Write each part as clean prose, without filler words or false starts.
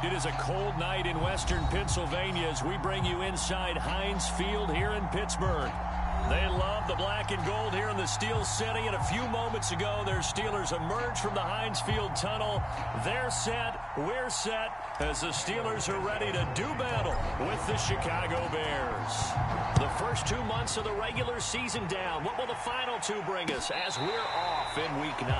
It is a cold night in western Pennsylvania as we bring you inside Heinz Field here in Pittsburgh. They love the black and gold here in the Steel City, and a few moments ago, their Steelers emerged from the Heinz Field tunnel. They're set, we're set, as the Steelers are ready to do battle with the Chicago Bears. The first 2 months of the regular season down. What will the final two bring us as we're off in Week 9?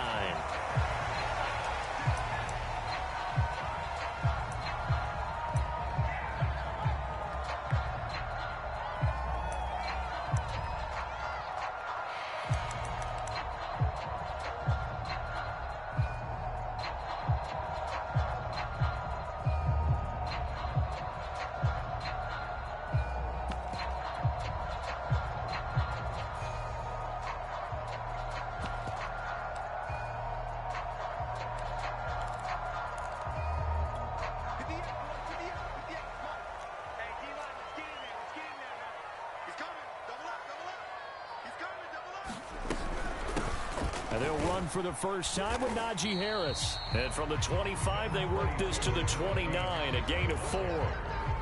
And they'll run for the first time with Najee Harris. And from the 25, they work this to the 29, a gain of 4.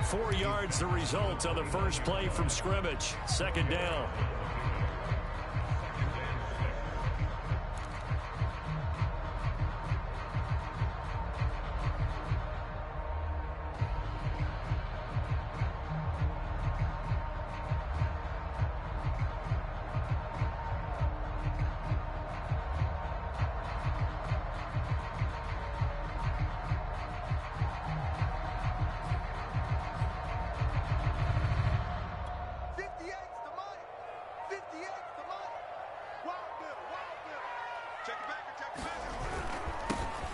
4 yards the result on the first play from scrimmage. Second down.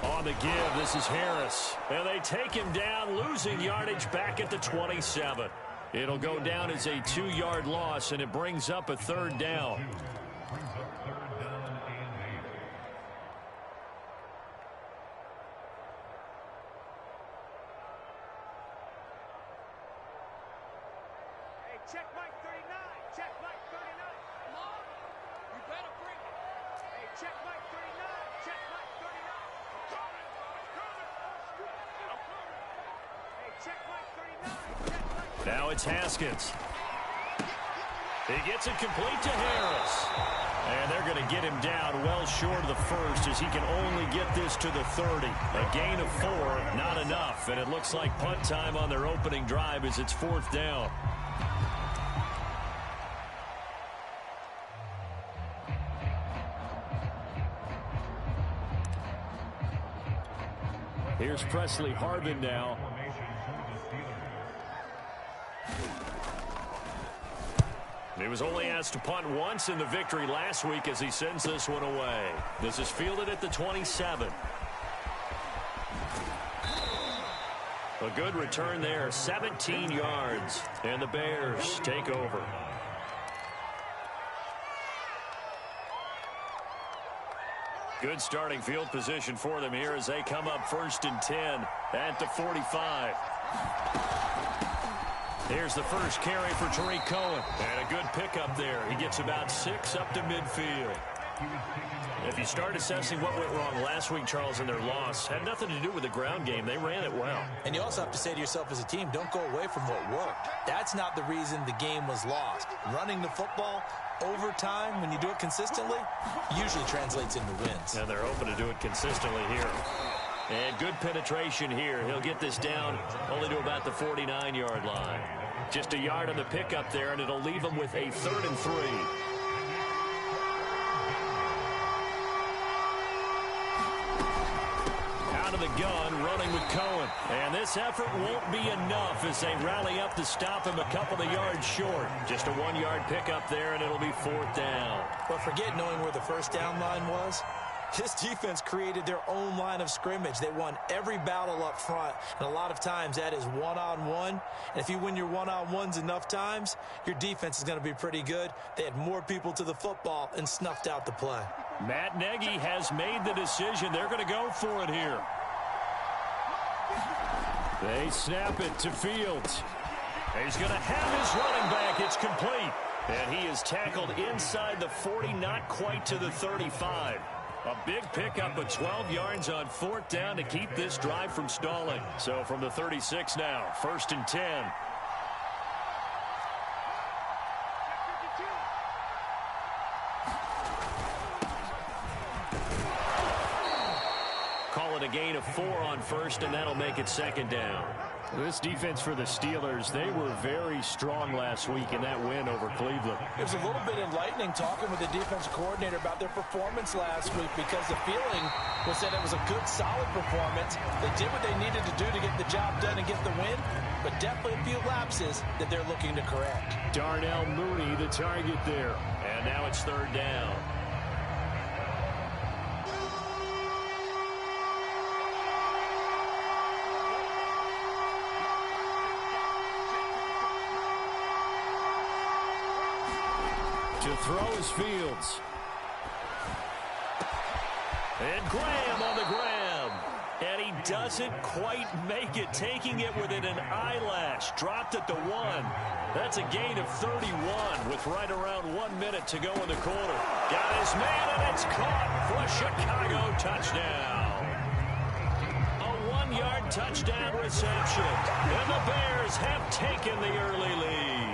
On the give, this is Harris. And they take him down, losing yardage back at the 27. It'll go down as a 2-yard loss, and it brings up a third down. Check Mike 39. Check Mike 39. Come on. You better bring it. Hey, check Mike 39. Check Mike 39. I'm coming. I'm coming. Hey, check Mike 39. Check Mike 39. Now it's Haskins. He gets it complete to Harris. And they're going to get him down well short of the first as he can only get this to the 30. A gain of 4, not enough. And it looks like punt time on their opening drive as it's 4th down. Here's Presley Harvin now. He was only asked to punt once in the victory last week as he sends this one away. This is fielded at the 27. A good return there, 17 yards. And the Bears take over. Good starting field position for them here as they come up 1st and 10 at the 45. Here's the first carry for Tariq Cohen. And a good pickup there. He gets about 6 up to midfield. If you start assessing what went wrong last week, Charles, in their loss, had nothing to do with the ground game. They ran it well. And you also have to say to yourself as a team, don't go away from what worked. That's not the reason the game was lost. Running the football over time, when you do it consistently, usually translates into wins. And they're open to do it consistently here. And good penetration here. He'll get this down only to about the 49-yard line. Just a yard on the pickup there, and it'll leave him with a 3rd and 3. Out of the gun, running with Cohen. And this effort won't be enough as they rally up to stop him a couple of yards short. Just a 1-yard pickup there, and it'll be 4th down. But forget knowing where the first down line was. This defense created their own line of scrimmage. They won every battle up front, and a lot of times that is one-on-one. And if you win your one-on-ones enough times, your defense is going to be pretty good. They had more people to the football and snuffed out the play. Matt Nagy has made the decision. They're going to go for it here. They snap it to Fields. He's going to have his running back. It's complete. And he is tackled inside the 40, not quite to the 35. A big pickup of 12 yards on 4th down to keep this drive from stalling. So from the 36 now, 1st and 10. Call it a gain of 4 on 1st, and that'll make it 2nd down. This defense for the Steelers, they were very strong last week in that win over Cleveland. It was a little bit enlightening talking with the defense coordinator about their performance last week, because the feeling was that it was a good, solid performance. They did what they needed to do to get the job done and get the win, but definitely a few lapses that they're looking to correct. Darnell Mooney, the target there. And now it's 3rd down. To throw is Fields. And Graham on the grab. And he doesn't quite make it, taking it within an eyelash. Dropped at the 1. That's a gain of 31 with right around 1 minute to go in the quarter. Got his man, and it's caught for a Chicago touchdown. A 1-yard touchdown reception. And the Bears have taken the early lead.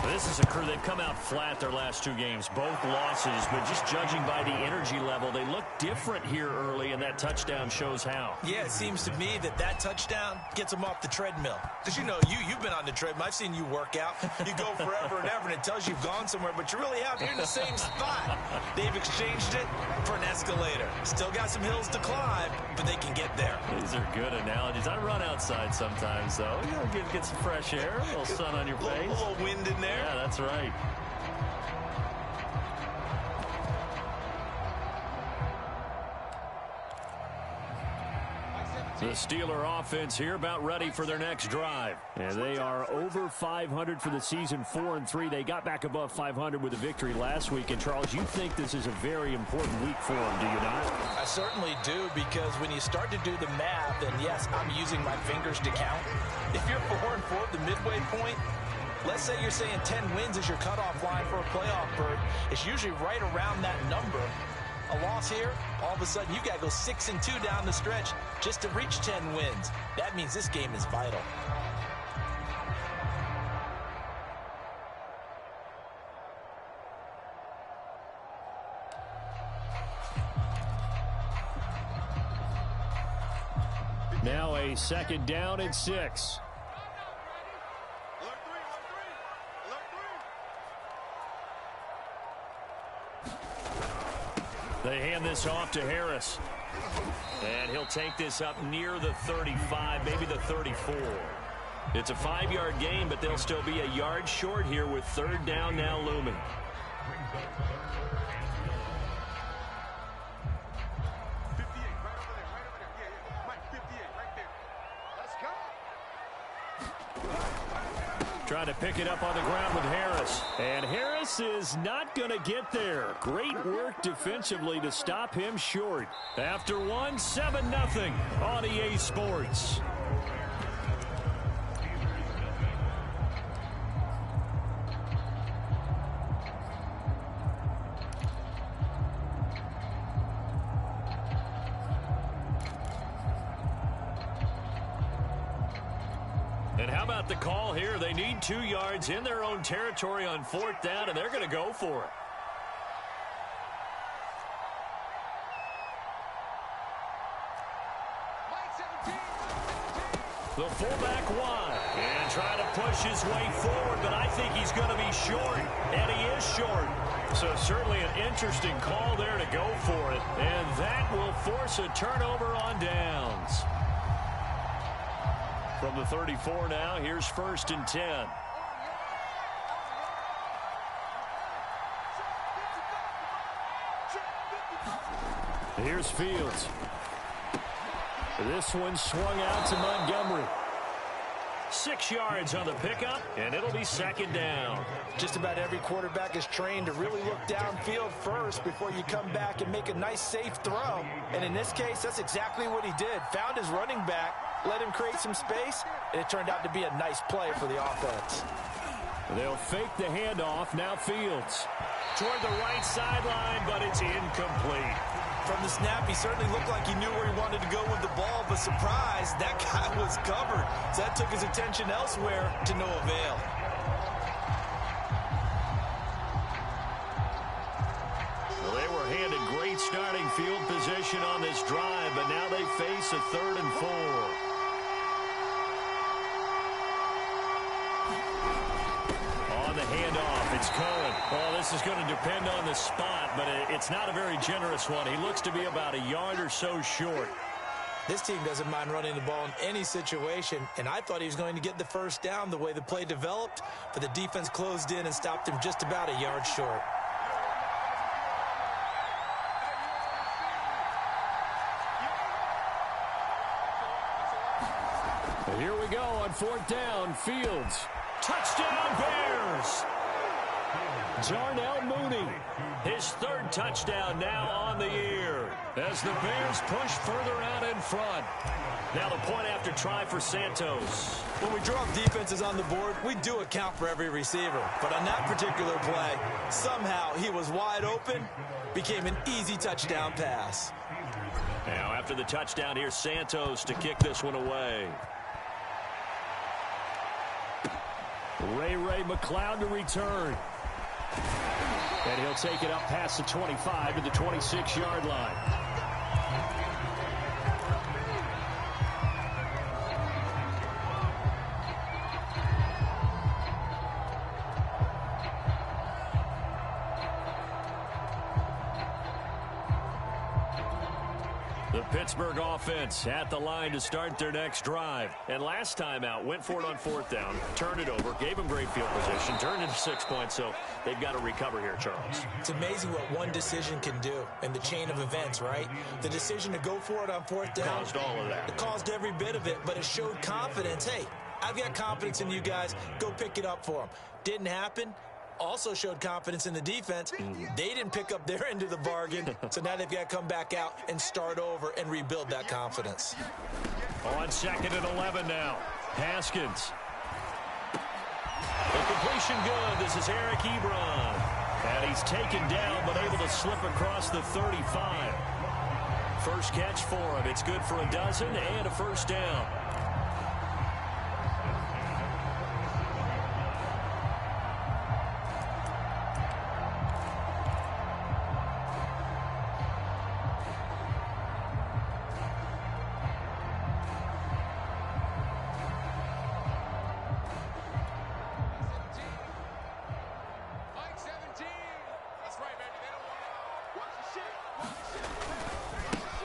This is a crew, they've come out flat their last 2 games, both losses, but just judging by the energy level, they look different here early, and that touchdown shows how. Yeah, it seems to me that touchdown gets them off the treadmill. Because, you know, you've been on the treadmill. I've seen you work out. You go forever and ever, and it tells you've gone somewhere, but you really haven't. You're in the same spot. They've exchanged it for an escalator. Still got some hills to climb, but they can get there. These are good analogies. I run outside sometimes, though. You know, get some fresh air, a little sun on your face. A little wind in there. Yeah, that's right. The Steeler offense here about ready for their next drive. And they are over 500 for the season, 4-3. They got back above 500 with a victory last week. And, Charles, you think this is a very important week for them, do you not? I certainly do, because when you start to do the math, and yes, I'm using my fingers to count. If you're 4-4 at the midway point, let's say you're saying 10 wins is your cutoff line for a playoff berth. It's usually right around that number. A loss here, all of a sudden you got to go 6-2 down the stretch just to reach 10 wins. That means this game is vital. Now a 2nd down and 6. They hand this off to Harris. And he'll take this up near the 35, maybe the 34. It's a 5-yard gain, but they'll still be a yard short here with 3rd down now looming. Trying to pick it up on the ground with Harris. And Harris is not going to get there. Great work defensively to stop him short. After 1, 7-0 on EA Sports. And how about the call here? They need 2 yards in their own territory on 4th down, and they're going to go for it. The fullback wide and trying to push his way forward, but I think he's going to be short, and he is short. So certainly an interesting call there to go for it, and that will force a turnover on downs. From the 34 now, here's 1st and 10. Here's Fields. This one swung out to Montgomery. 6 yards on the pickup, and it'll be 2nd down. Just about every quarterback is trained to really look downfield first before you come back and make a nice, safe throw. And in this case, that's exactly what he did. Found his running back, let him create some space, and it turned out to be a nice play for the offense. They'll fake the handoff. Now Fields. Toward the right sideline, but it's incomplete. From the snap, he certainly looked like he knew where he wanted to go with the ball, but surprise, that guy was covered. So that took his attention elsewhere to no avail. Well, they were handed great starting field position on this drive, but now they face a 3rd and 4. On the handoff, it's Cohen. Well, this is going to depend on the spot, but it's not a very generous one. He looks to be about a yard or so short. This team doesn't mind running the ball in any situation, and I thought he was going to get the first down the way the play developed, but the defense closed in and stopped him just about a yard short. Here we go on 4th down. Fields. Touchdown Bears! Darnell Mooney, his 3rd touchdown now on the year as the Bears push further out in front. Now the point after try for Santos. When we draw defenses on the board, we do account for every receiver. But on that particular play, somehow he was wide open, became an easy touchdown pass. Now after the touchdown, here's Santos to kick this one away. Ray McLeod to return. And he'll take it up past the 25 to the 26-yard line. The Pittsburgh offense at the line to start their next drive. And last time out, went for it on 4th down, turned it over, gave them great field position, turned into 6 points, so they've got to recover here, Charles. It's amazing what one decision can do in the chain of events, right? The decision to go for it on 4th down caused all of that. It caused every bit of it, but it showed confidence. Hey, I've got confidence in you guys. Go pick it up for them. Didn't happen. Also showed confidence in the defense. They didn't pick up their end of the bargain, so now they've got to come back out and start over and rebuild that confidence. On 2nd and 11 now. Haskins. The completion good. This is Eric Ebron. And he's taken down, but able to slip across the 35. First catch for him. It's good for a dozen and a first down.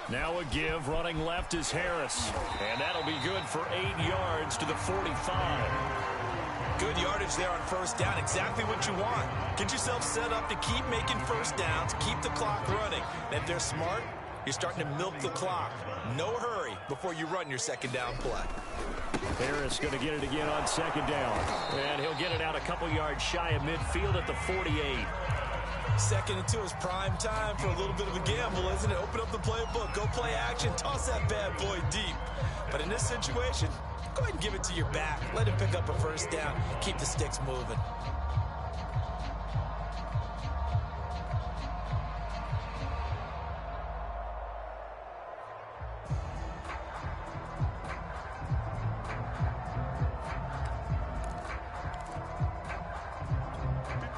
Now a give, running left is Harris. And that'll be good for 8 yards to the 45. Good yardage there on 1st down. Exactly what you want. Get yourself set up to keep making first downs, keep the clock running. And if they're smart, you're starting to milk the clock. No hurry before you run your 2nd down play. Harris going to get it again on 2nd down. And he'll get it out a couple yards shy of midfield at the 48. 2nd and 2 is prime time for a little bit of a gamble, isn't it? Open up the playbook, go play action, toss that bad boy deep. But in this situation, go ahead and give it to your back. Let him pick up a first down. Keep the sticks moving.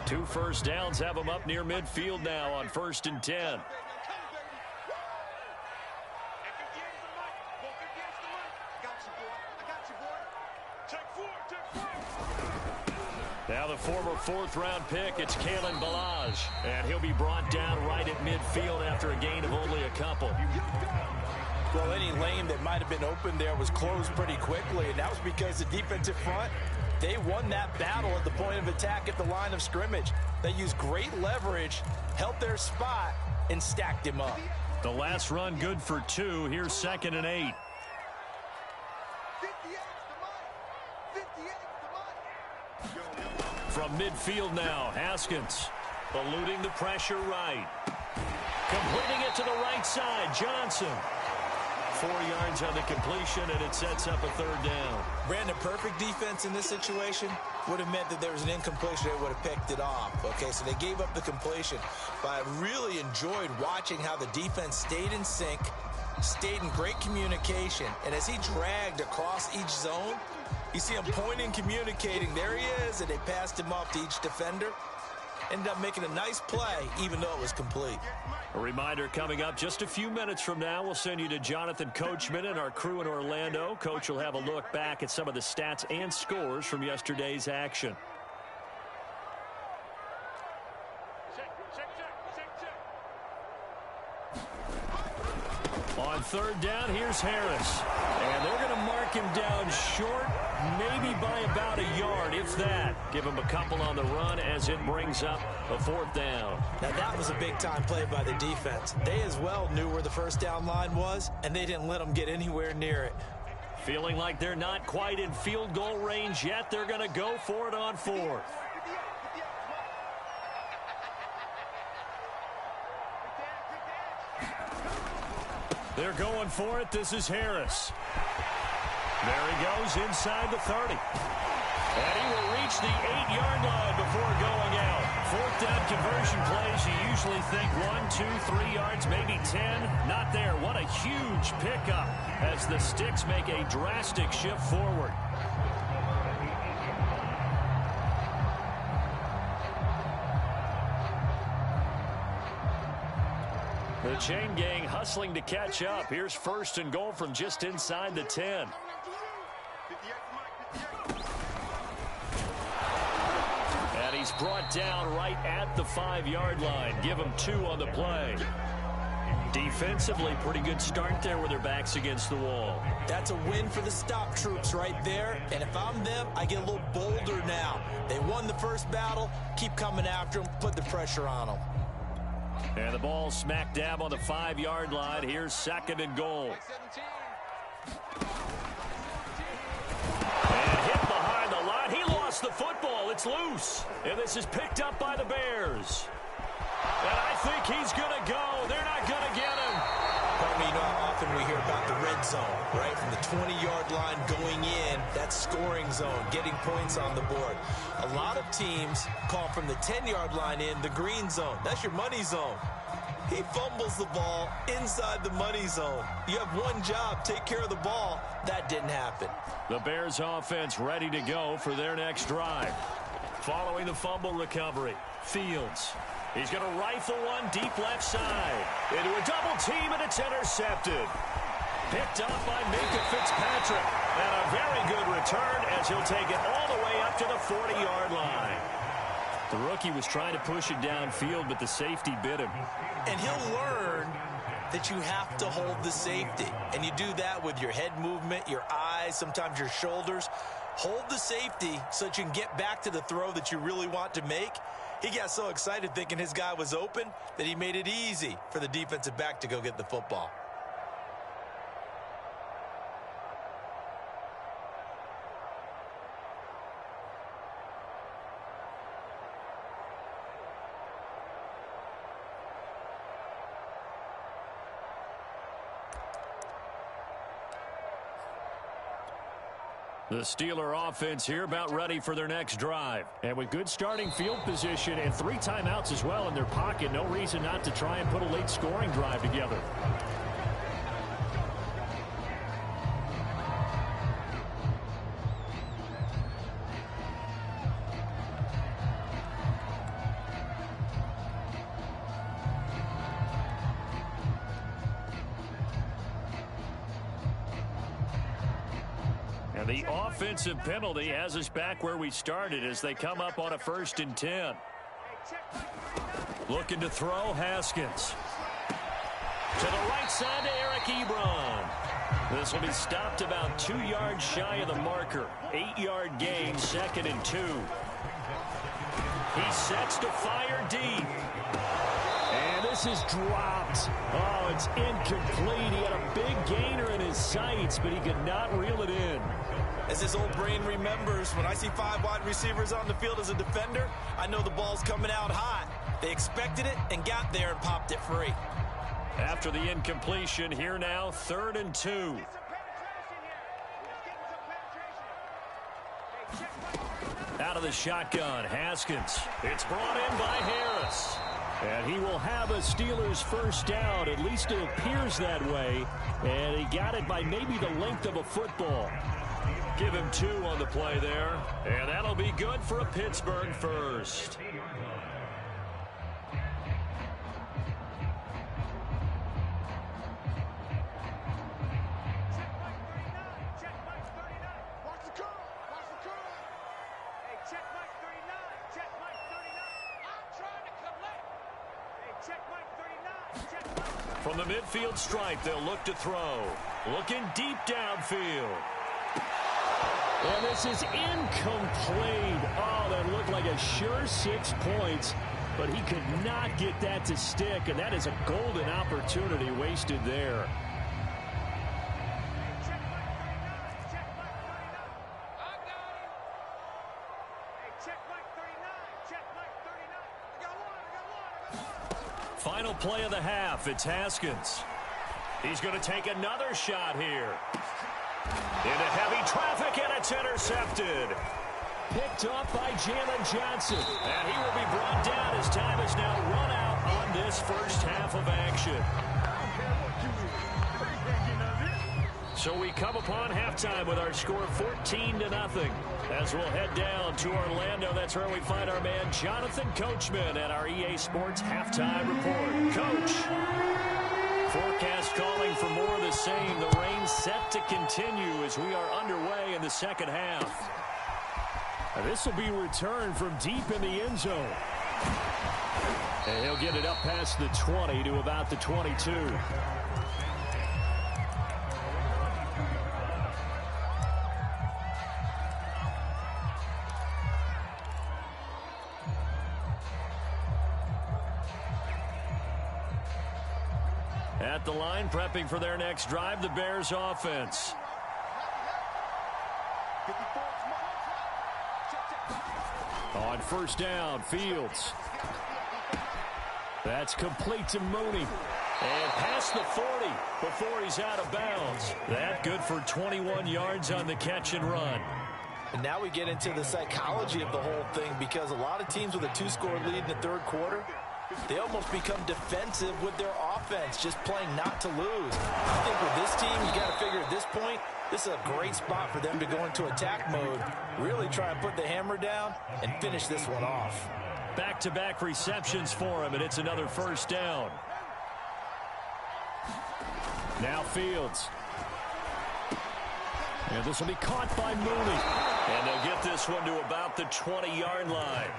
Two first downs have them up near midfield now on 1st and 10. Now the former 4th-round pick, it's Kalen Ballage. And he'll be brought down right at midfield after a gain of only a couple. Well, any lane that might have been open there was closed pretty quickly, and that was because the defensive front, they won that battle at the point of attack at the line of scrimmage. They used great leverage, held their spot, and stacked him up. The last run good for 2. Here's 2nd and 8. From midfield now, Haskins eluding the pressure right. Completing it to the right side, Johnson. 4 yards on the completion, and it sets up a third down. Brandon, perfect defense in this situation would have meant that there was an incompletion. They would have picked it off. Okay, so they gave up the completion. But I really enjoyed watching how the defense stayed in sync, stayed in great communication, and as he dragged across each zone, you see him pointing, communicating. There he is, and they passed him off to each defender. Ended up making a nice play, even though it was complete. A reminder coming up just a few minutes from now. We'll send you to Jonathan Coachman and our crew in Orlando. Coach will have a look back at some of the stats and scores from yesterday's action. On third down, here's Harris. And they're going to mark him down short, maybe by about a yard, if that. Give him a couple on the run as it brings up a fourth down. Now, that was a big-time play by the defense. They as well knew where the first down line was, and they didn't let them get anywhere near it. Feeling like they're not quite in field goal range yet, they're going to go for it on fourth. They're going for it. This is Harris. There he goes inside the 30. And he will reach the 8-yard line before going out. Fourth down conversion plays, you usually think 1, 2, 3 yards, maybe 10. Not there. What a huge pickup as the Sticks make a drastic shift forward. The chain gang hustling to catch up. Here's first and goal from just inside the 10. And he's brought down right at the 5-yard line. Give him 2 on the play. Defensively, pretty good start there with their backs against the wall. That's a win for the stop troops right there. And if I'm them, I get a little bolder now. They won the first battle. Keep coming after them. Put the pressure on them. And the ball smack dab on the 5-yard line. Here's second and goal. And hit behind the line. He lost the football. It's loose. And this is picked up by the Bears. And I think he's going to go. They're not going to get him. You know how often we hear about the red zone, right? From the 20-yard line going in, that scoring zone, getting points on the board. A lot of teams call from the 10-yard line in the green zone. That's your money zone. He fumbles the ball inside the money zone. You have one job, take care of the ball. That didn't happen. The Bears offense ready to go for their next drive. Following the fumble recovery, Fields. He's going to rifle one deep left side. Into a double team, and it's intercepted. Picked up by Minka Fitzpatrick. And a very good return as he'll take it all the way up to the 40-yard line. The rookie was trying to push it downfield, but the safety bit him. And he'll learn that you have to hold the safety. And you do that with your head movement, your eyes, sometimes your shoulders. Hold the safety so that you can get back to the throw that you really want to make. He got so excited thinking his guy was open that he made it easy for the defensive back to go get the football. The Steeler offense here about ready for their next drive. And with good starting field position and 3 timeouts as well in their pocket, no reason not to try and put a late scoring drive together. The offensive penalty has us back where we started as they come up on a 1st and 10. Looking to throw, Haskins. To the right side to Eric Ebron. This will be stopped about 2 yards shy of the marker. 8-yard gain, 2nd and 2. He sets to fire deep. And this is dropped. Oh, it's incomplete. He had a big gainer in his sights, but he could not reel it in. As his old brain remembers, when I see 5 wide receivers on the field as a defender, I know the ball's coming out hot. They expected it and got there and popped it free. After the incompletion, here now, 3rd and 2. Get some penetration here. Let's get some penetration. Hey, check right. Out of the shotgun, Haskins. It's brought in by Harris. And he will have a Steelers first down. At least it appears that way. And he got it by maybe the length of a football. Give him 2 on the play there. And that'll be good for a Pittsburgh first. From the midfield stripe, they'll look to throw. Looking deep downfield. And this is incomplete. Oh, that looked like a sure 6 points, but he could not get that to stick, and that is a golden opportunity wasted there. Final play of the half, it's Haskins. He's going to take another shot here. Into heavy traffic, and it's intercepted. Picked up by Jalen Johnson. And he will be brought down as time is now run out on this first half of action. So we come upon halftime with our score 14-0. As we'll head down to Orlando, that's where we find our man Jonathan Coachman at our EA Sports Halftime Report. Coach, forecast calling for more of the same. The rain set to continue as we are underway in the second half. This will be returned from deep in the end zone. And he'll get it up past the 20 to about the 22. At the line, prepping for their next drive, the Bears offense. On first down, Fields. That's complete to Mooney. And past the 40 before he's out of bounds. That good for 21 yards on the catch and run. And now we get into the psychology of the whole thing, because a lot of teams with a 2-score lead in the third quarter, they almost become defensive with their offense, just playing not to lose. I think with this team, you got to figure at this point, this is a great spot for them to go into attack mode, really try and put the hammer down and finish this one off. Back-to-back receptions for him, and it's another first down. Now Fields. And this will be caught by Mooney. And they'll get this one to about the 20-yard line.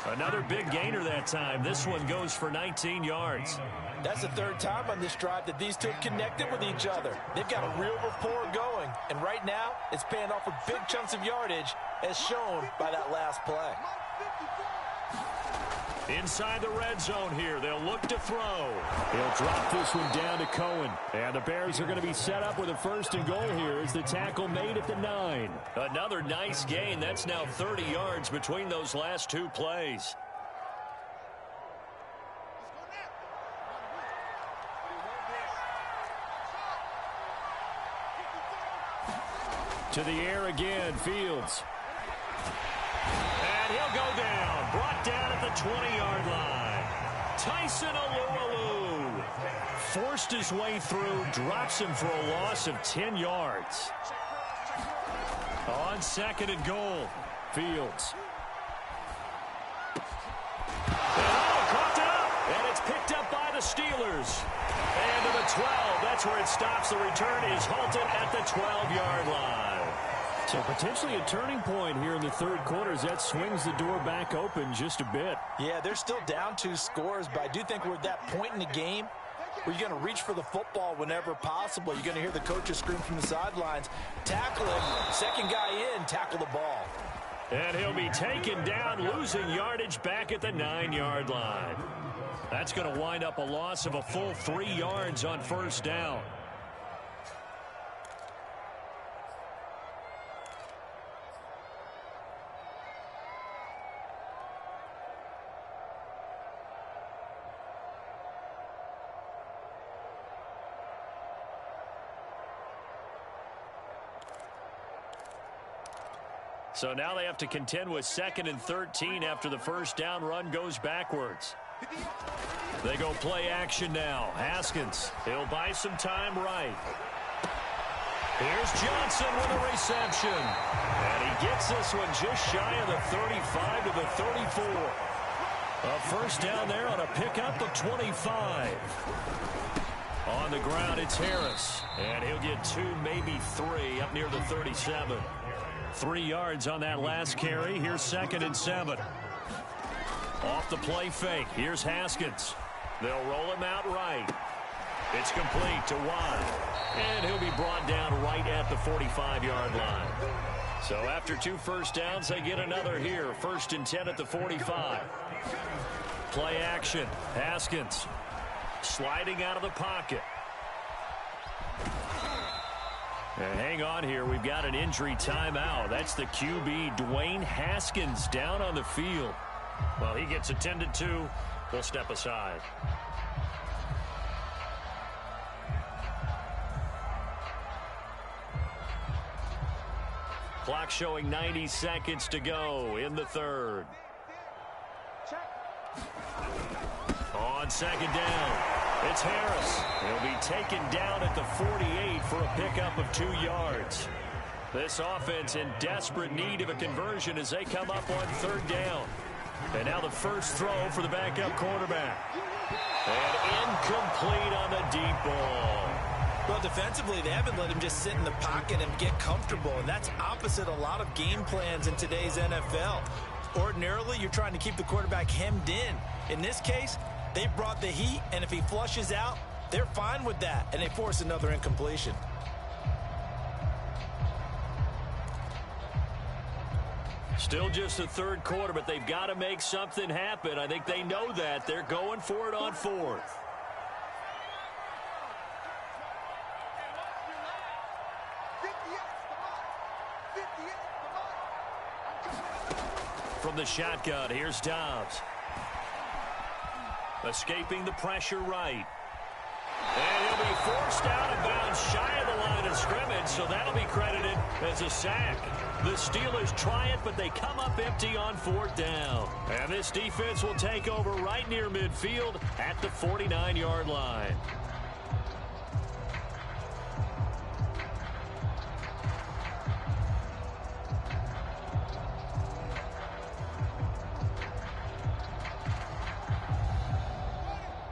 Another big gainer that time. This one goes for 19 yards. That's the third time on this drive that these two have connected with each other. They've got a real rapport going. And right now, it's paying off with big chunks of yardage, as shown by that last play. Inside the red zone here, they'll look to throw. He'll drop this one down to Cohen. And the Bears are going to be set up with a first and goal here as the tackle made at the 9. Another nice gain. That's now 30 yards between those last two plays. To the air again, Fields. And he'll go down. Brought down at the 20-yard line. Tyson Alualu forced his way through, drops him for a loss of 10 yards. On second and goal, Fields. And caught it up, and it's picked up by the Steelers. And to the 12, that's where it stops. The return is halted at the 12-yard line. So potentially a turning point here in the third quarter as that swings the door back open just a bit. Yeah, they're still down 2 scores, but I do think we're at that point in the game where you're going to reach for the football whenever possible. You're going to hear the coaches scream from the sidelines, tackle him, second guy in, tackle the ball. And he'll be taken down, losing yardage back at the 9-yard line. That's going to wind up a loss of a full 3 yards on first down. So now they have to contend with 2nd and 13 after the first down run goes backwards. They go play action now. Haskins, he'll buy some time right. Here's Johnson with a reception. And he gets this one just shy of the 35 to the 34. A first down there on a pickup of 25. On the ground, it's Harris. And he'll get 2, maybe 3 up near the 37. 3 yards on that last carry. Here's 2nd and 7. Off the play fake. Here's Haskins. They'll roll him out right. It's complete to Watt. And he'll be brought down right at the 45-yard line. So after 2 first downs, they get another here. 1st and 10 at the 45. Play action. Haskins sliding out of the pocket. And hang on here. We've got an injury timeout. That's the QB, Dwayne Haskins, down on the field. Well, he gets attended to. We'll step aside. Clock showing 90 seconds to go in the 3rd. On 2nd down, it's Harris. He'll be taken down at the 48 for a pickup of 2 yards. This offense in desperate need of a conversion as they come up on 3rd down. And now the first throw for the backup quarterback. And incomplete on the deep ball. Well, defensively, they haven't let him just sit in the pocket and get comfortable, and that's opposite a lot of game plans in today's NFL. Ordinarily, you're trying to keep the quarterback hemmed in. In this case, they brought the heat, and if he flushes out, they're fine with that, and they force another incompletion. Still just the 3rd quarter, but they've got to make something happen. I think they know that. They're going for it on 4th. From the shotgun, here's Dobbs. Escaping the pressure right. And he'll be forced out of bounds shy of the line of scrimmage, so that'll be credited as a sack. The Steelers try it, but they come up empty on 4th down. And this defense will take over right near midfield at the 49-yard line.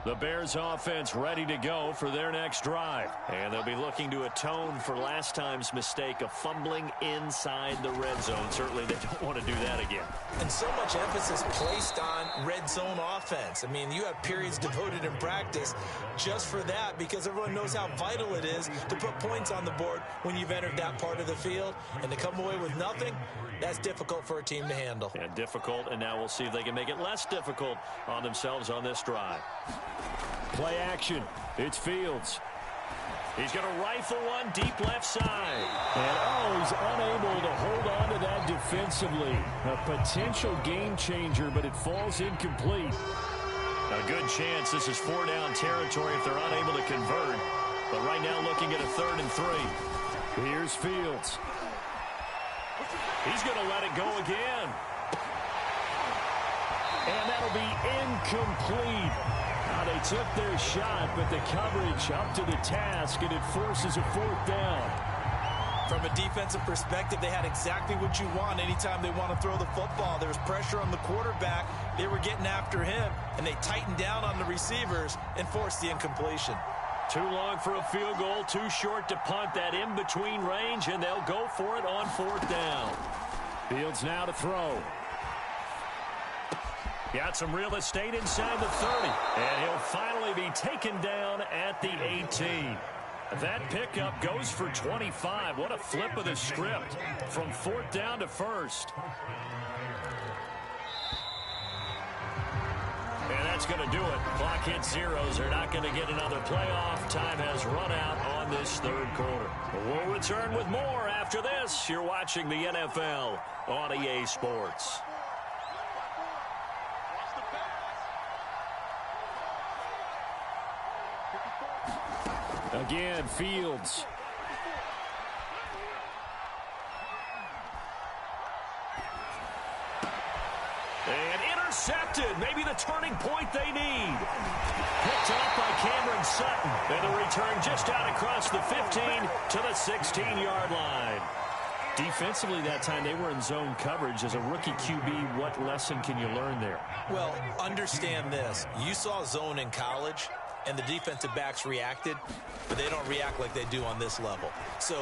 The Bears offense ready to go for their next drive. And they'll be looking to atone for last time's mistake of fumbling inside the red zone. Certainly they don't want to do that again. And so much emphasis placed on red zone offense. I mean, you have periods devoted in practice just for that because everyone knows how vital it is to put points on the board when you've entered that part of the field. And to come away with nothing, that's difficult for a team to handle. And difficult, and now we'll see if they can make it less difficult on themselves on this drive. Play action. It's Fields. He's going to rifle one deep left side. And, he's unable to hold on to that defensively. A potential game changer, but it falls incomplete. A good chance this is 4-down territory if they're unable to convert. But right now looking at a 3rd and 3. Here's Fields. He's going to let it go again. And that'll be incomplete. Now they took their shot, but the coverage up to the task, and it forces a 4th down. From a defensive perspective, they had exactly what you want anytime they want to throw the football. There was pressure on the quarterback. They were getting after him, and they tightened down on the receivers and forced the incompletion. Too long for a field goal, too short to punt that in-between range, and they'll go for it on 4th down. Fields now to throw. Got some real estate inside the 30, and he'll finally be taken down at the 18. That pickup goes for 25. What a flip of the script from 4th down to 1st. And that's going to do it. Clock hits zeros. They're not going to get another playoff. Time has run out on this 3rd quarter. We'll return with more after this. You're watching the NFL on EA Sports. Again, Fields. intercepted. Maybe the turning point they need. Picked off by Cameron Sutton. And the return just out across the 15 to the 16-yard line. Defensively that time, they were in zone coverage. As a rookie QB, what lesson can you learn there? Well, understand this. You saw zone in college, and the defensive backs reacted, but they don't react like they do on this level. So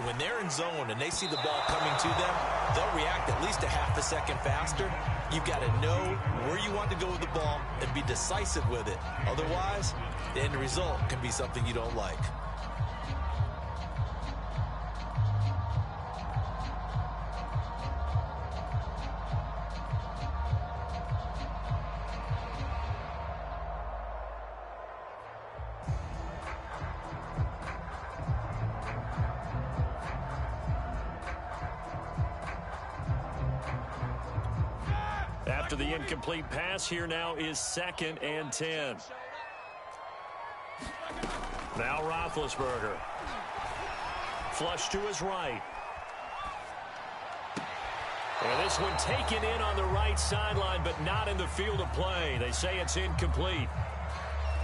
when they're in zone and they see the ball coming to them, they'll react at least a half a second faster. You've got to know where you want to go with the ball and be decisive with it. Otherwise, the end result can be something you don't like. After the incomplete pass, here now is 2nd and 10. Now Roethlisberger. Flush to his right. And this one taken in on the right sideline, but not in the field of play. They say it's incomplete.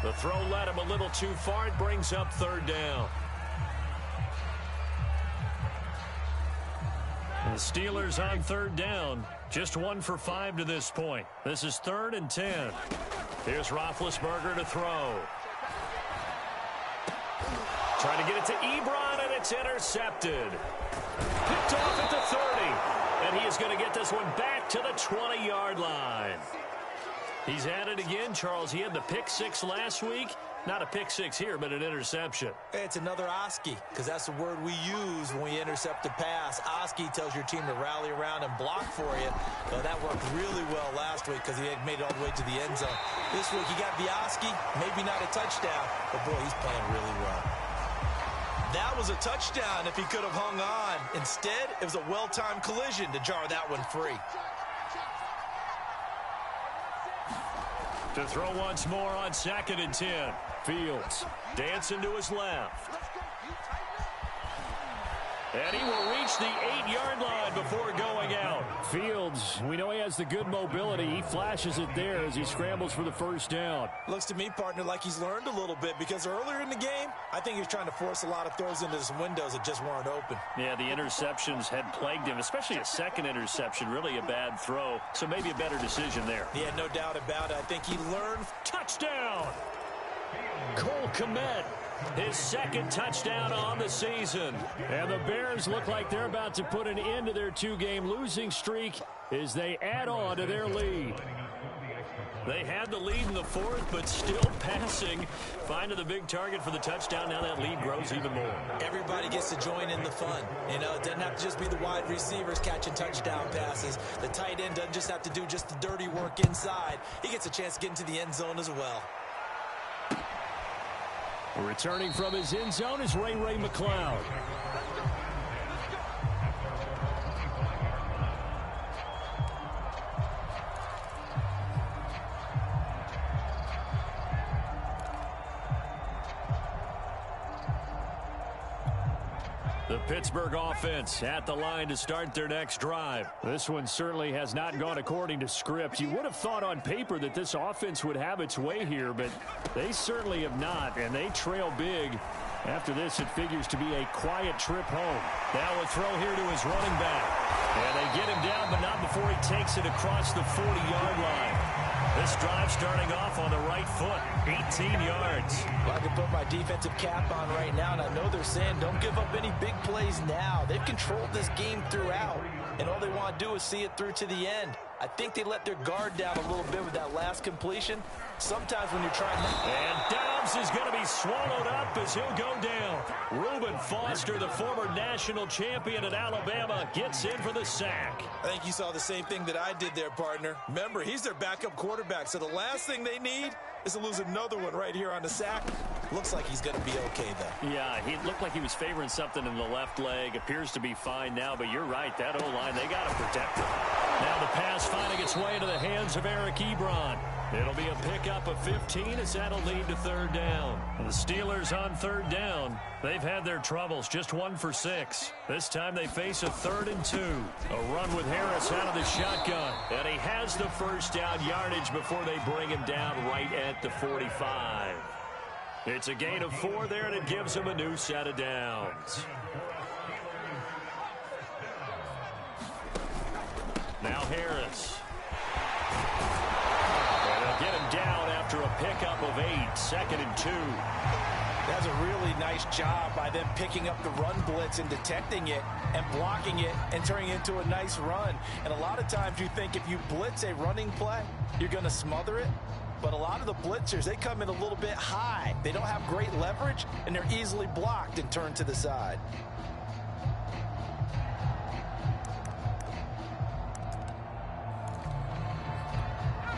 The throw led him a little too far. It brings up 3rd down. The Steelers on 3rd down. Just 1 for 5 to this point. This is 3rd and 10. Here's Roethlisberger to throw. Trying to get it to Ebron, and it's intercepted. Picked off at the 30. And he is going to get this one back to the 20-yard line. He's at it again, Charles. He had the pick 6 last week. Not a pick 6 here, but an interception. It's another Oski, because that's the word we use when we intercept a pass. Oski tells your team to rally around and block for you. But that worked really well last week because he had made it all the way to the end zone. This week he got the Oski, maybe not a touchdown, but boy, he's playing really well. That was a touchdown if he could have hung on. Instead, it was a well-timed collision to jar that one free. To throw once more on 2nd and 10. Fields dancing to his left. And he will reach the 8-yard line before going out. Fields, we know he has the good mobility. He flashes it there as he scrambles for the 1st down. Looks to me, partner, like he's learned a little bit, because earlier in the game, I think he was trying to force a lot of throws into some windows that just weren't open. Yeah, the interceptions had plagued him, especially a 2nd interception, really a bad throw. So maybe a better decision there. Yeah, no doubt about it. I think he learned. Touchdown! Cole Kmet, his 2nd touchdown on the season. And the Bears look like they're about to put an end to their 2-game losing streak as they add on to their lead. They had the lead in the 4th, but still passing. Finding the big target for the touchdown. Now that lead grows even more. Everybody gets to join in the fun. You know, it doesn't have to just be the wide receivers catching touchdown passes. The tight end doesn't just have to do just the dirty work inside. He gets a chance to get into the end zone as well. Returning from his end zone is Ray McCloud. The Pittsburgh offense at the line to start their next drive. This one certainly has not gone according to script. You would have thought on paper that this offense would have its way here, but they certainly have not, and they trail big. After this, it figures to be a quiet trip home. Now a throw here to his running back. And they get him down, but not before he takes it across the 40-yard line. This drive starting off on the right foot, 18 yards. Well, I can put my defensive cap on right now, and I know they're saying don't give up any big plays now. They've controlled this game throughout, and all they want to do is see it through to the end. I think they let their guard down a little bit with that last completion. Sometimes when you're trying to... And Dobbs is going to be swallowed up as he'll go down. Reuben Foster, the former national champion at Alabama, gets in for the sack. I think you saw the same thing that I did there, partner. Remember, he's their backup quarterback, so the last thing they need is to lose another one right here on the sack. Looks like he's going to be okay, though. Yeah, he looked like he was favoring something in the left leg. Appears to be fine now, but you're right. That O-line, they got to protect him. Now the pass finding its way into the hands of Eric Ebron. It'll be a pickup of 15 as that'll lead to third down. The Steelers on third down. They've had their troubles, just 1 for 6. This time they face a 3rd and 2. A run with Harris out of the shotgun. And he has the first down yardage before they bring him down right at the 45. It's a gain of 4 there, and it gives him a new set of downs. Now Harris. And they'll get him down after a pickup of 8, 2nd and 2. That's a really nice job by them picking up the run blitz and detecting it and blocking it and turning it into a nice run. And a lot of times you think if you blitz a running play, you're going to smother it. But a lot of the blitzers, they come in a little bit high. They don't have great leverage, and they're easily blocked and turned to the side.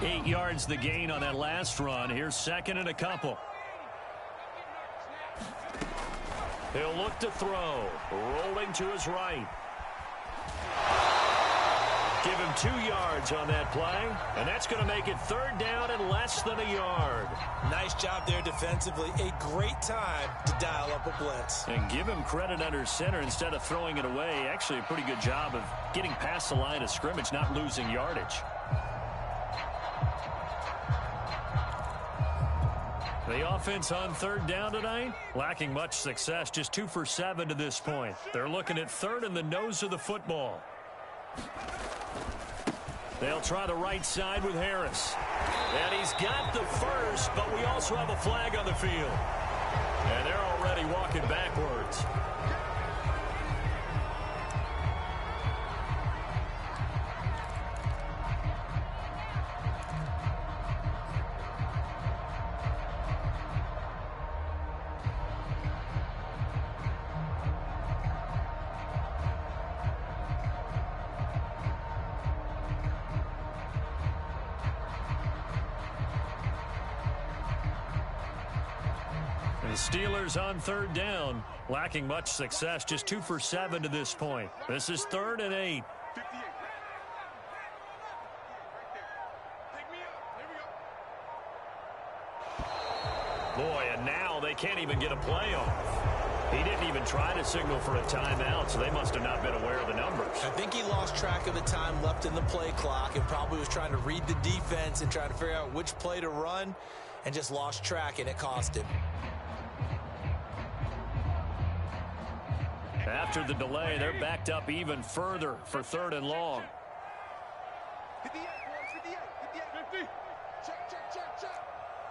Eight yards the gain on that last run. Here's 2nd and a couple. He'll look to throw. Rolling to his right. Give him 2 yards on that play. And that's going to make it 3rd down and less than a yard. Nice job there defensively. A great time to dial up a blitz. And give him credit under center instead of throwing it away. Actually a pretty good job of getting past the line of scrimmage, not losing yardage. The offense on 3rd down tonight, lacking much success, just 2 for 7 to this point. They're looking at 3rd in the nose of the football. They'll try the right side with Harris. And he's got the first, but we also have a flag on the field. And they're already walking backwards. The Steelers on 3rd down, lacking much success, just 2 for 7 to this point. This is 3rd and 8. Boy, and now they can't even get a play off. He didn't even try to signal for a timeout, so they must have not been aware of the numbers. I think he lost track of the time left in the play clock and probably was trying to read the defense and trying to figure out which play to run and just lost track, and it cost him. After the delay, they're backed up even further for 3rd and long. 58, boys, 58, 50. Check.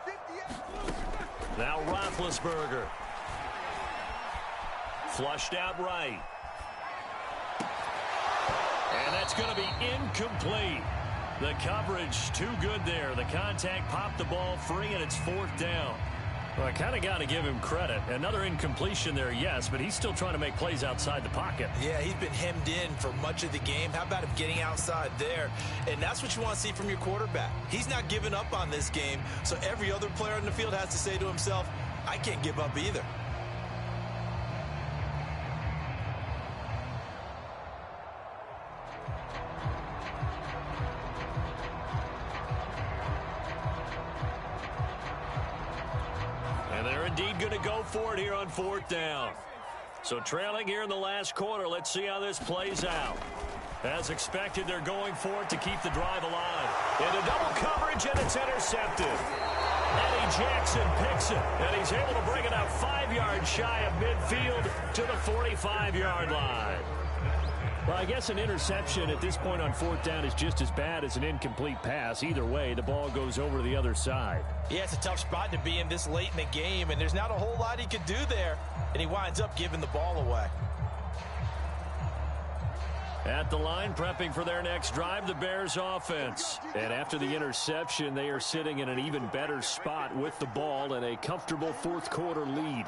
58. Now Roethlisberger. Flushed out right. And that's going to be incomplete. The coverage too good there. The contact popped the ball free, and it's 4th down. Well, I kind of got to give him credit. Another incompletion there, yes, but he's still trying to make plays outside the pocket. Yeah, he's been hemmed in for much of the game. How about him getting outside there? And that's what you want to see from your quarterback. He's not giving up on this game, so every other player on the field has to say to himself, I can't give up either. Going to go for it here on 4th down. So trailing here in the last quarter. Let's see how this plays out. As expected, they're going for it to keep the drive alive. Into double coverage, and it's intercepted. Eddie Jackson picks it, and he's able to bring it out 5 yards shy of midfield to the 45-yard line. Well, I guess an interception at this point on 4th down is just as bad as an incomplete pass. Either way, the ball goes over to the other side. Yeah, it's a tough spot to be in this late in the game, and there's not a whole lot he could do there, and he winds up giving the ball away. At the line, prepping for their next drive, the Bears offense. And after the interception, they are sitting in an even better spot with the ball and a comfortable 4th quarter lead.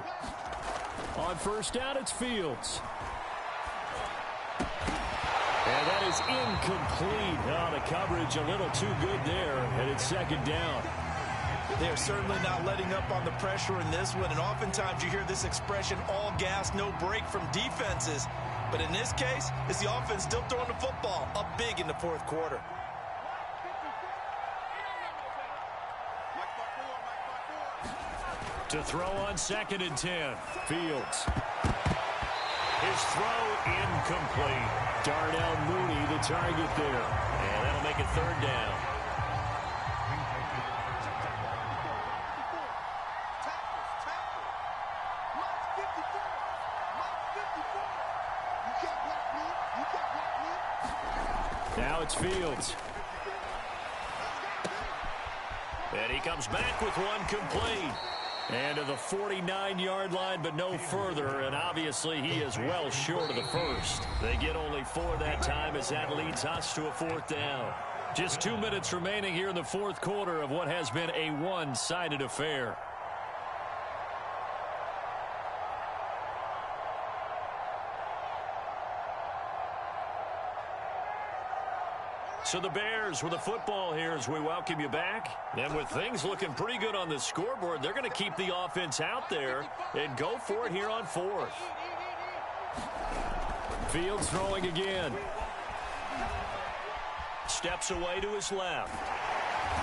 On 1st down, it's Fields. And that is incomplete. Oh, the coverage a little too good there, and it's 2nd down. They're certainly not letting up on the pressure in this one, and oftentimes you hear this expression, all gas, no break from defenses. But in this case, it's the offense still throwing the football up big in the 4th quarter. To throw on 2nd and 10. Fields. His throw incomplete. Darnell Mooney the target there. And that'll make it 3rd down. Now it's Fields. And he comes back with one complete. And to the 49-yard line, but no further. And obviously he is well short of the first. They get only 4 that time as that leads us to a 4th down. Just 2 minutes remaining here in the 4th quarter of what has been a one-sided affair. So the Bears with the football here as we welcome you back. And with things looking pretty good on the scoreboard, they're going to keep the offense out there and go for it here on 4th. Fields throwing again. Steps away to his left.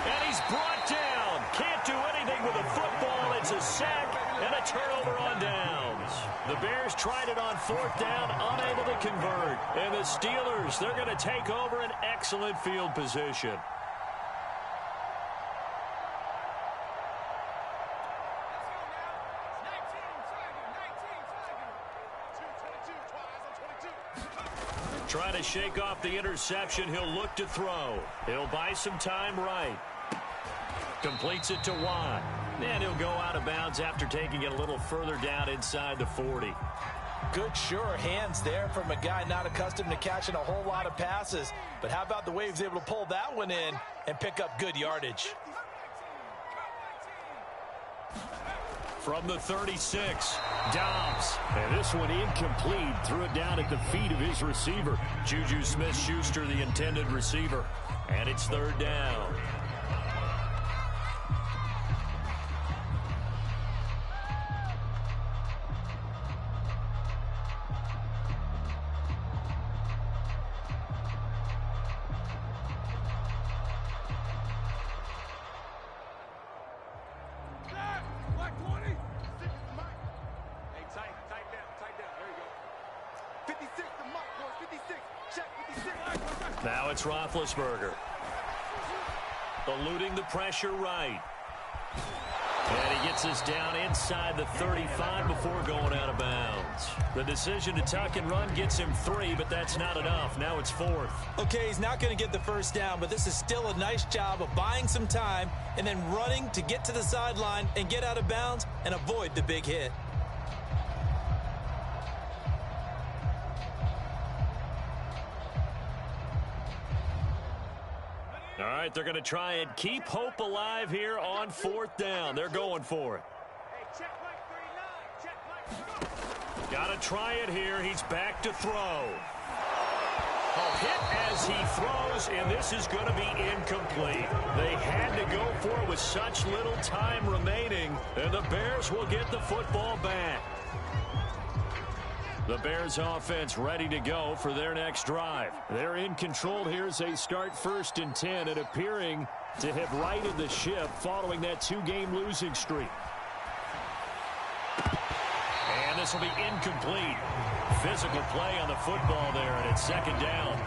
And he's brought down. Can't do anything with the football. It's a sack and a turnover on downs. The Bears tried it on 4th down, unable to convert. And the Steelers, they're going to take over an excellent field position. Trying to shake off the interception. He'll look to throw. He'll buy some time right. Completes it to Watt. And he'll go out of bounds after taking it a little further down inside the 40. Good, sure hands there from a guy not accustomed to catching a whole lot of passes. But how about the way he was able to pull that one in and pick up good yardage? From the 36, Dobbs. And this one incomplete. Threw it down at the feet of his receiver. Juju Smith-Schuster, the intended receiver. And it's 3rd down. Now it's Roethlisberger. Eluding the pressure right. And he gets us down inside the 35 before going out of bounds. The decision to tuck and run gets him 3, but that's not enough. Now it's 4th. Okay, he's not going to get the first down, but this is still a nice job of buying some time and then running to get to the sideline and get out of bounds and avoid the big hit. All right, they're going to try and keep hope alive here on 4th down. They're going for it. Got to try it here. He's back to throw. A hit as he throws, and this is going to be incomplete. They had to go for it with such little time remaining, and the Bears will get the football back. The Bears offense ready to go for their next drive. They're in control here as they start 1st and 10 and appearing to have righted the ship following that 2-game losing streak. And this will be incomplete. Physical play on the football there, and it's 2nd down.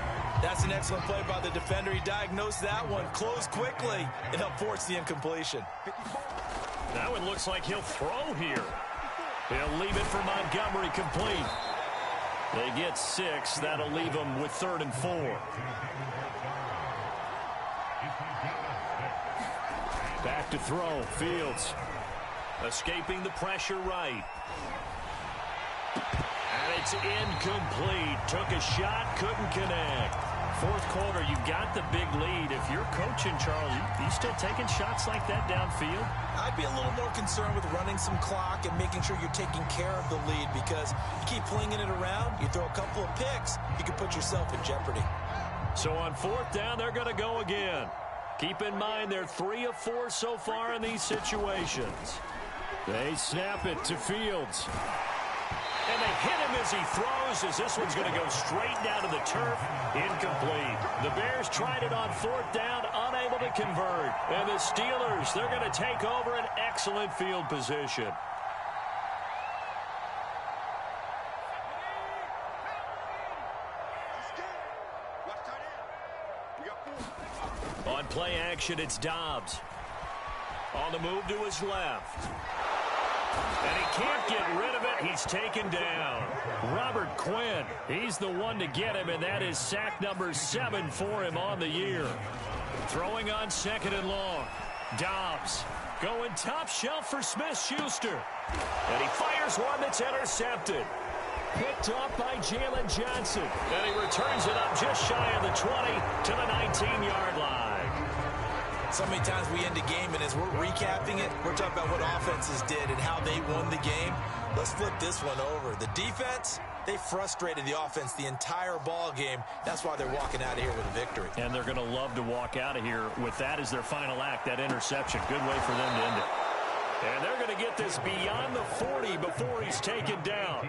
That's an excellent play by the defender. He diagnosed that one, closed quickly, and helped force the incompletion. Now it looks like he'll throw here. He'll leave it for Montgomery complete. They get 6. That'll leave them with 3rd and 4. Back to throw. Fields escaping the pressure right. And it's incomplete. Took a shot, couldn't connect. 4th quarter, you've got the big lead. If you're coaching, Charles, you still taking shots like that downfield? I'd be a little more concerned with running some clock and making sure you're taking care of the lead, because you keep flinging it around, you throw a couple of picks, you can put yourself in jeopardy. So on 4th down, they're going to go again. Keep in mind they're 3 of 4 so far in these situations. They snap it to Fields. And they hit him as he throws, as this one's going to go straight down to the turf. Incomplete. The Bears tried it on 4th down, unable to convert. And the Steelers, they're going to take over an excellent field position. On play action, it's Dobbs. On the move to his left. And he can't get rid of it. He's taken down. Robert Quinn, he's the one to get him, and that is sack number 7 for him on the year. Throwing on 2nd and long. Dobbs going top shelf for Smith-Schuster. And he fires one that's intercepted. Picked off by Jalen Johnson. And he returns it up just shy of the 20 to the 19-yard line. So many times we end a game, and as we're recapping it, we're talking about what offenses did and how they won the game. Let's flip this one over. The defense, they frustrated the offense the entire ball game. That's why they're walking out of here with a victory. And they're going to love to walk out of here with that as their final act, that interception. Good way for them to end it. And they're going to get this beyond the 40 before he's taken down.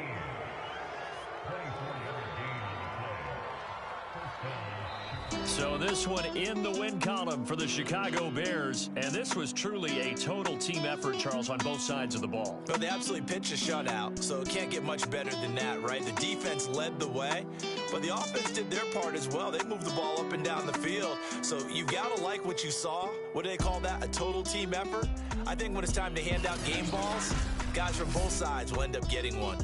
So this one in the win column for the Chicago Bears. And this was truly a total team effort, Charles, on both sides of the ball. Well, they absolutely pitched a shutout, so it can't get much better than that, right? The defense led the way, but the offense did their part as well. They moved the ball up and down the field. So you got to like what you saw. What do they call that? A total team effort? I think when it's time to hand out game balls, guys from both sides will end up getting one.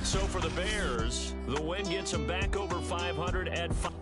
So for the Bears, the win gets them back over 500 at 5.